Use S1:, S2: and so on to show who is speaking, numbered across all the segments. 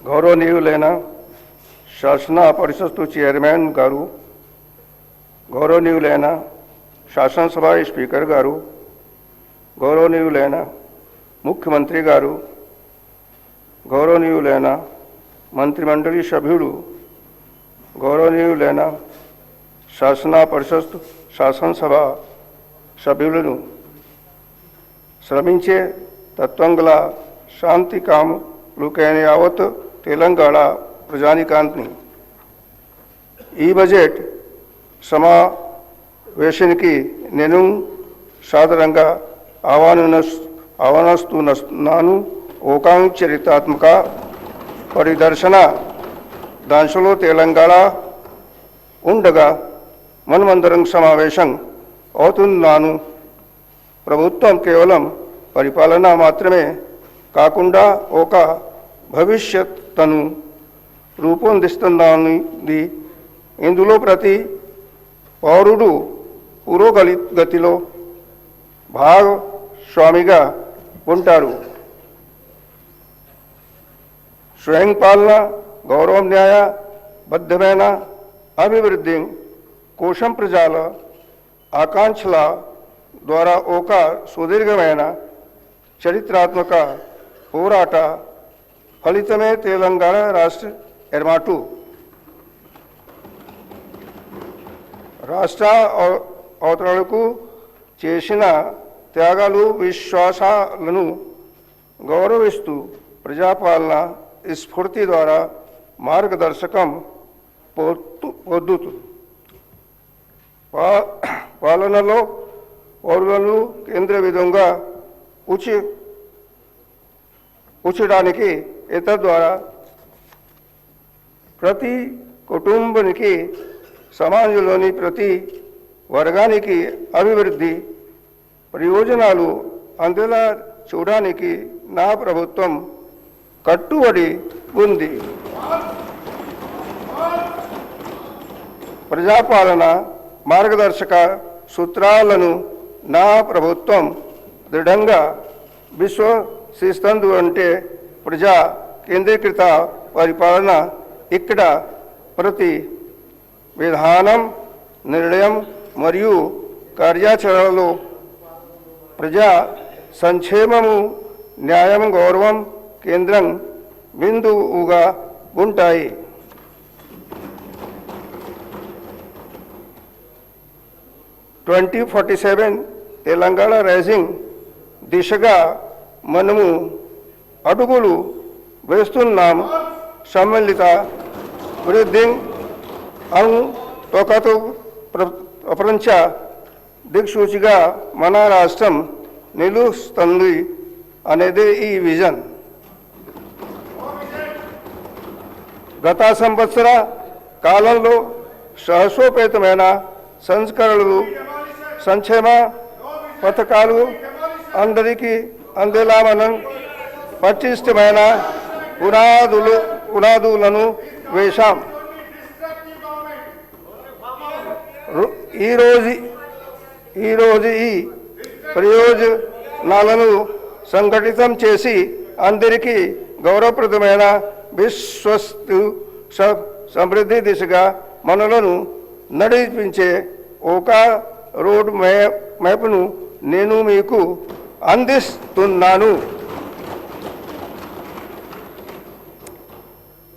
S1: గౌరవనీయులైన శాసన పరిషత్తు చైర్మన్ గారు, గౌరవనీయులైన శాసనసభ స్పీకర్ గారు, గౌరవనీయులైన ముఖ్యమంత్రి గారు, గౌరవనీయులైన మంత్రిమండలి సభ్యులు, గౌరవనీయులైన శాసన పరిషత్ శాసనసభ సభ్యులను, శ్రమించే తత్వం గల శాంతి కాములకైన యావత్ తెలంగాణ ప్రజానీకాన్ని ఈ బడ్జెట్ సమావేశానికి నేను సాదరంగా ఆహ్వానిస్తున్నాను. ఓకాంగ్ చరిత్రాత్మక పరిదర్శన దాంట్లో తెలంగాణ ఉండగా మనమందరం సమావేశం అవుతున్నాను. ప్రభుత్వం కేవలం పరిపాలన మాత్రమే కాకుండా ఒక భవిష్యత్తును రూపొందిస్తున్నది. ఇందులో ప్రతి పౌరుడు పురోగతిలో భాగస్వామిగా ఉంటారు. స్వయం పాలన, గౌరవం, న్యాయబద్ధమైన అభివృద్ధి కోసం ప్రజల ఆకాంక్షల ద్వారా ఒక సుదీర్ఘమైన చరిత్రాత్మక పోరాట ఫలితమే తెలంగాణ రాష్ట్ర ఏర్పాటు. రాష్ట్ర అవతరణకు చేసిన త్యాగాలు, విశ్వాసాలను గౌరవిస్తూ ప్రజాపాలన స్ఫూర్తి ద్వారా మార్గదర్శకం పొందుతూ పాలనలో పౌరులను కేంద్ర విధంగా ఉంచడానికి ద్వారా ప్రతి కుటుంబానికి, సమాజంలోని ప్రతి వర్గానికి అభివృద్ధి ప్రయోజనాలు అందేలా చూడడానికి నా ప్రభుత్వం కట్టుబడి ఉంది. ప్రజాపాలన మార్గదర్శక సూత్రాలను నా ప్రభుత్వం దృఢంగా విశ్వసిస్తుంది. అంటే ప్రజా కేంద్రీకృత పరిపాలన. ఇక్కడ ప్రతి విధానం, నిర్ణయం మరియు కార్యాచరణలో ప్రజా సంక్షేమము, న్యాయం, గౌరవం కేంద్రం బిందువుగా ఉంటాయి. తెలంగాణ రైజింగ్ దిశగా మనము అడుగులు వేస్తున్నాం. సమ్మిళిత వృద్ధి తోకతో ప్రపంచ దిక్సూచిగా మన రాష్ట్రం నిలుస్తుంది అనేది ఈ విజన్. గత సంవత్సర కాలంలో సాహసోపేతమైన సంస్కరణలు, సంక్షేమ పథకాలు అందరికీ అందేలా మనం పటిష్టమైన పునాదులను వేశాం. ఈరోజు ఈ ప్రయోజనాలను సంఘటితం చేసి అందరికీ గౌరవప్రదమైన విశ్వస్తు సమృద్ధి దిశగా మనలను నడిపించే ఒక రోడ్ మ్యాప్ను నేను మీకు అందిస్తున్నాను.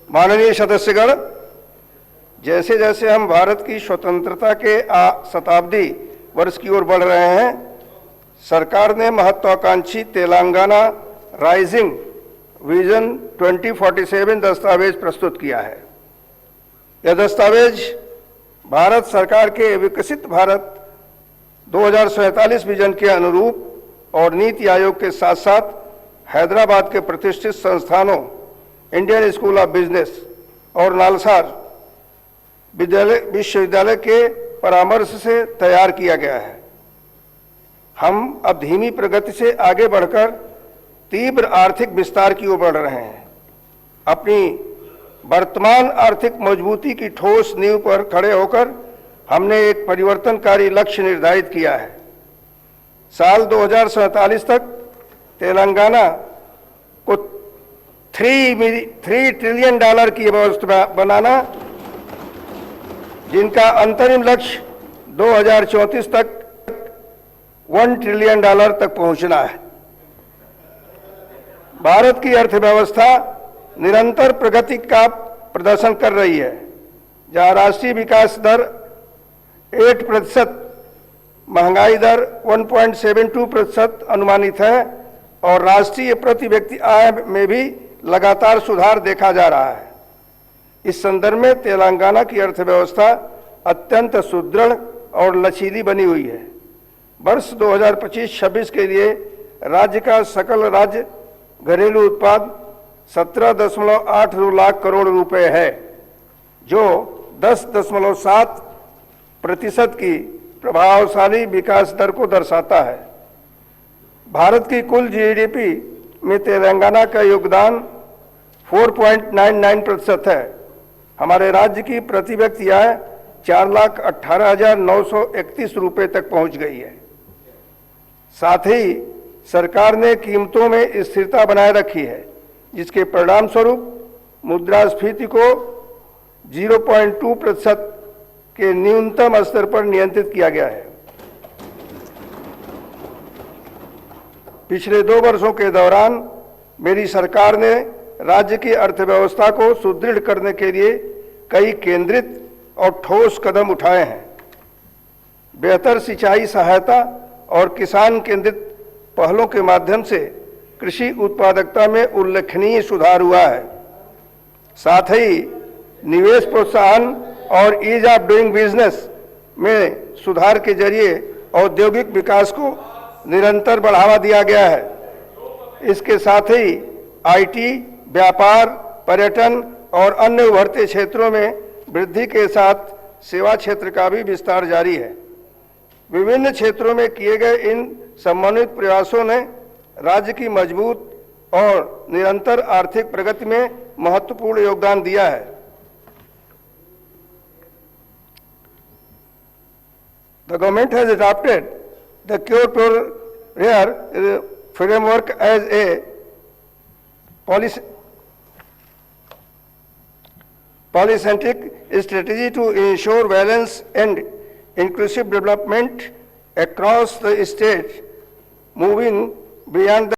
S1: माननीय सदस्यगण, जैसे जैसे हम भारत की स्वतंत्रता के शताब्दी वर्ष की ओर बढ़ रहे हैं, सरकार ने महत्वाकांक्षी तेलंगाना राइजिंग विजन 2047 दस्तावेज प्रस्तुत किया है। यह दस्तावेज भारत सरकार के विकसित भारत 2047 विजन के अनुरूप और नीति आयोग के साथ साथ हैदराबाद के प्रतिष्ठित संस्थानों इंडियन स्कूल ऑफ बिजनेस और नालसार विश्वविद्यालय के परामर्श से तैयार किया गया है। हम अब धीमी प्रगति से आगे बढ़कर तीव्र आर्थिक विस्तार की ओर बढ़ रहे हैं। अपनी वर्तमान आर्थिक मजबूती की ठोस नींव पर खड़े होकर हमने एक परिवर्तनकारी लक्ष्य निर्धारित किया है। साल 2047 तक तेलंगाना को 3 ट्रिलियन डॉलर की व्यवस्था बनाना, जिनका अंतरिम लक्ष्य 2034 तक 1 ट्रिलियन डॉलर तक पहुंचना है। भारत की अर्थव्यवस्था निरंतर प्रगति का प्रदर्शन कर रही है, जहां राष्ट्रीय विकास दर 8%, महंगाई दर 1.72% अनुमानित है और राष्ट्रीय प्रति व्यक्ति आय में भी लगातार सुधार देखा जा रहा है। इस संदर्भ में तेलंगाना की अर्थव्यवस्था अत्यंत सुदृढ़ और लचीली बनी हुई है। वर्ष 2025-26 के लिए राज्य का सकल राज्य घरेलू उत्पाद 17.82 लाख करोड़ रुपए है, जो 10.7% की प्रभावशाली विकास दर को दर्शाता है। भारत की कुल जीडीपी में तेलंगाना का योगदान 4.99% है। हमारे राज्य की प्रति व्यक्ति आय 4,18,931 रुपये तक पहुंच गई है। साथ ही सरकार ने कीमतों में स्थिरता बनाए रखी है, जिसके परिणाम स्वरूप मुद्रास्फीति को 0.2% के न्यूनतम स्तर पर नियंत्रित किया गया है। पिछले 2 वर्षों के दौरान मेरी सरकार ने राज्य की अर्थव्यवस्था को सुदृढ़ करने के लिए कई केंद्रित और ठोस कदम उठाए हैं। बेहतर सिंचाई सहायता और किसान केंद्रित पहलों के माध्यम से कृषि उत्पादकता में उल्लेखनीय सुधार हुआ है। साथ ही निवेश प्रोत्साहन और ईज ऑफ डूइंग बिजनेस में सुधार के जरिए औद्योगिक विकास को निरंतर बढ़ावा दिया गया है। इसके साथ ही आईटी, व्यापार, पर्यटन और अन्य उभरते क्षेत्रों में वृद्धि के साथ सेवा क्षेत्र का भी विस्तार जारी है। विभिन्न क्षेत्रों में किए गए इन समन्वित प्रयासों ने राज्य की मजबूत और निरंतर आर्थिक प्रगति में महत्वपूर्ण योगदान दिया है। The government has adopted the Cure Pure Rare framework as a polycentric strategy to ensure balance and inclusive development across the state, moving beyond the